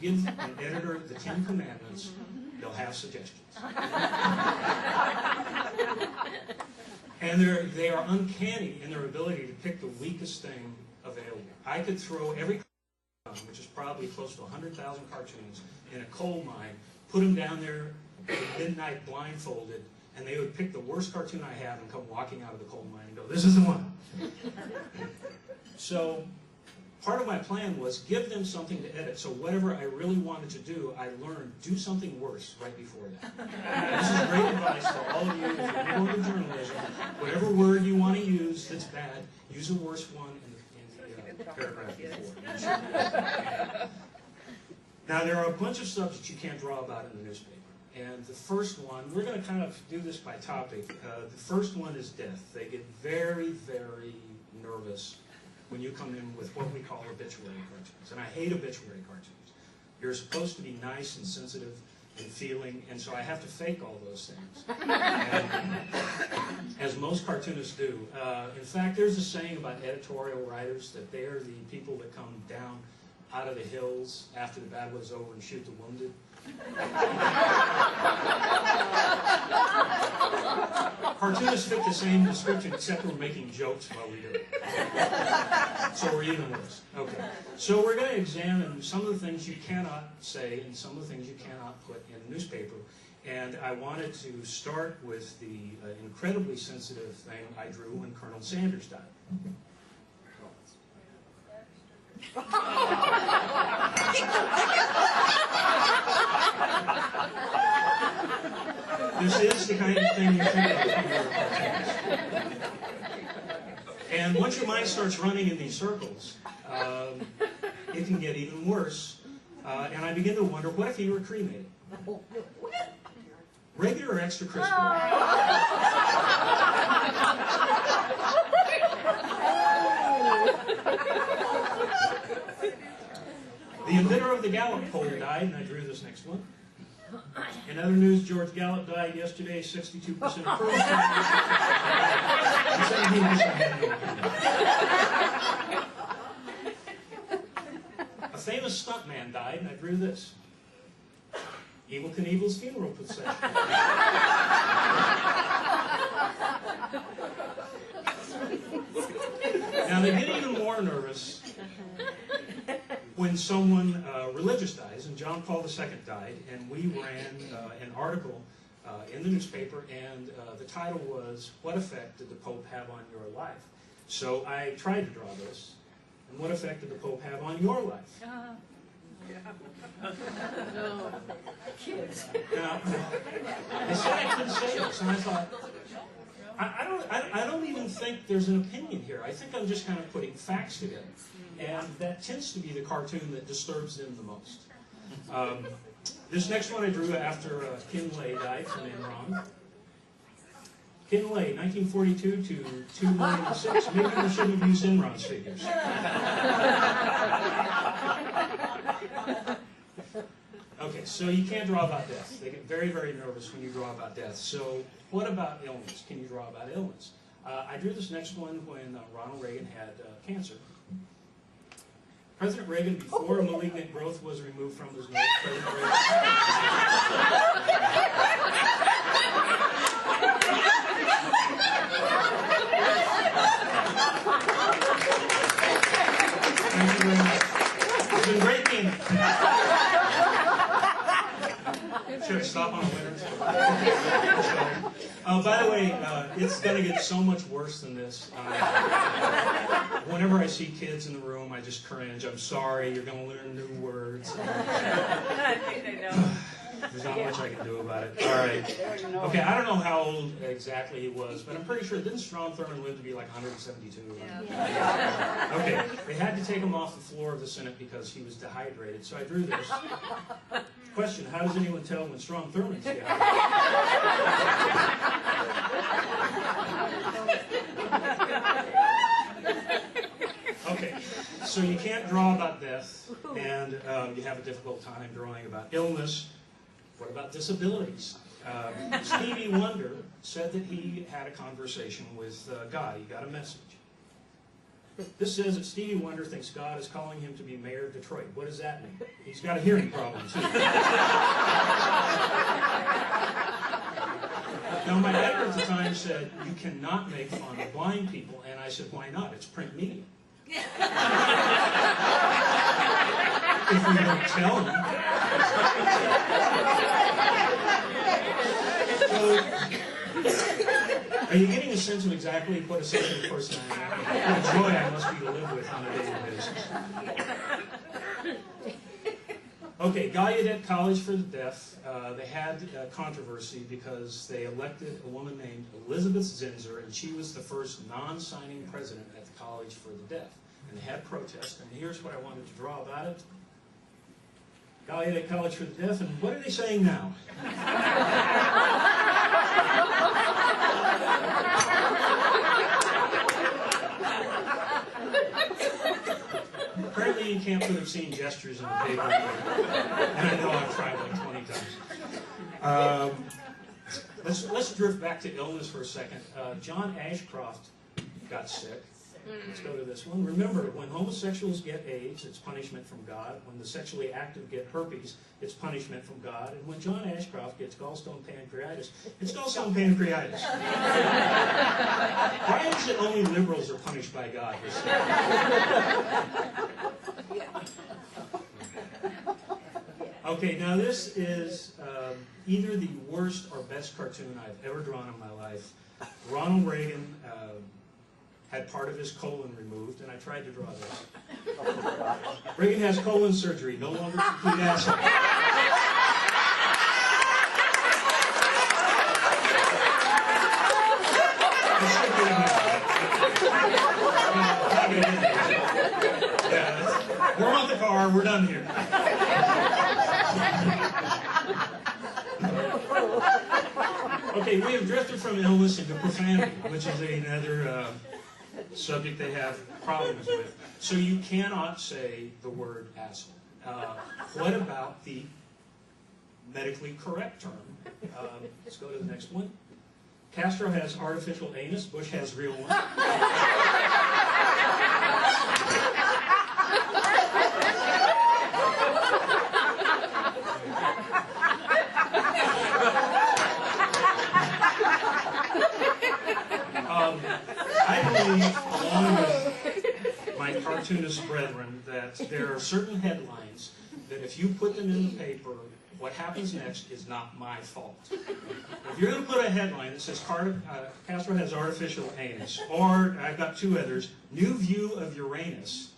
you give an editor the 10 Commandments, they'll have suggestions. And they are uncanny in their ability to pick the weakest thing available. I could throw every cartoon, which is probably close to 100,000 cartoons, in a coal mine, put them down there at midnight blindfolded, and they would pick the worst cartoon I have and come walking out of the coal mine and go, "This is the one." So part of my plan was give them something to edit. So whatever I really wanted to do, I learned, do something worse right before that. This is great advice to all of you if you're going to journalism. Whatever word you want to use that's bad, use a worse one in the paragraph before. Now, there are a bunch of subjects you can't draw about in the newspaper. And the first one, we're going to kind of do this by topic. The first one is death. They get very, very nervous when you come in with what we call obituary cartoons. And I hate obituary cartoons. You're supposed to be nice and sensitive and feeling, and so I have to fake all those things, as most cartoonists do. In fact, there's a saying about editorial writers that they are the people that come down out of the hills after the battle is over and shoot the wounded. Cartoonists fit the same description, except we're making jokes while we do it. So we're even worse. Okay. So we're going to examine some of the things you cannot say and some of the things you cannot put in a newspaper. And I wanted to start with the incredibly sensitive thing I drew when Colonel Sanders died. This is the kind of thing you think of when you're a cartoonist. And once your mind starts running in these circles, it can get even worse. And I begin to wonder, what if he were cremated? Regular or extra crispy? The inventor of the Gallup poll died, and I drew this next one. In other news, George Gallup died yesterday, 62% of pearls. A famous stuntman died, and I drew this. Evel Knievel's funeral procession. Now, they get even more nervous when someone religious dies, and John Paul II died, and we ran an article in the newspaper, and the title was, "What Effect Did the Pope Have on Your Life?" So I tried to draw this, and what effect did the Pope have on your life? Now, they said I couldn't say this, and I thought, I don't even think there's an opinion here. I think I'm just kind of putting facts together. And that tends to be the cartoon that disturbs them the most. This next one I drew after Kinley died from Enron. Kinley, 1942 to 2006. Maybe we shouldn't have used Enron's figures. Okay, so you can't draw about death. They get very, very nervous when you draw about death. So what about illness? Can you draw about illness? I drew this next one when Ronald Reagan had cancer. President Reagan, before malignant growth was removed from his nose, President Reagan... Thank you very much. It's been great being here. Should I stop on a winner? By the way, it's going to get so much worse than this. Whenever I see kids in the room, I just cringe. I'm sorry, you're going to learn new words. There's not much I can do about it. All right. Okay, I don't know how old exactly he was, but I'm pretty sure, didn't Strom Thurmond live to be like 172? Yeah. Okay, they had to take him off the floor of the Senate because he was dehydrated, so I drew this. Question, how does anyone tell when Strom Thurmond's dehydrated? Okay, so you can't draw about death, and you have a difficult time drawing about illness. What about disabilities? Stevie Wonder said that he had a conversation with God. He got a message. This says that Stevie Wonder thinks God is calling him to be mayor of Detroit. What does that mean? He's got a hearing problem, too. Now, my editor at the time said, you cannot make fun of blind people. And I said, why not? It's print media. If we don't tell them. So, are you getting a sense of exactly what a sensitive person I am? What a joy I must be to live with on a daily basis. Okay, Gallaudet College for the Deaf, they had controversy because they elected a woman named Elizabeth Zinser, and she was the first non-signing president at the College for the Deaf. And they had protests, and here's what I wanted to draw about it. Gallaudet College for the Deaf, and what are they saying now? Apparently you can't put obscene gestures in the paper, and I know I've tried like 20 times. Let's drift back to illness for a second. John Ashcroft got sick. Let's go to this one. Remember, when homosexuals get AIDS, it's punishment from God. When the sexually active get herpes, it's punishment from God. And when John Ashcroft gets gallstone pancreatitis, it's gallstone pancreatitis. Why is it only liberals are punished by God? Okay, now this is either the worst or best cartoon I've ever drawn in my life. Ronald Reagan had part of his colon removed, and I tried to draw this. Reagan has colon surgery, no longer complete asshole. Warm up the car, we're done here. Okay, we have drifted from illness into profanity, which is another subject they have problems with. So you cannot say the word asshole. What about the medically correct term? Let's go to the next one. Castro has artificial anus, Bush has real one. I believe, along with my cartoonist brethren, that there are certain headlines that if you put them in the paper, what happens next is not my fault. If you're going to put a headline that says Castro has artificial anus, or I've got two others, new view of Uranus,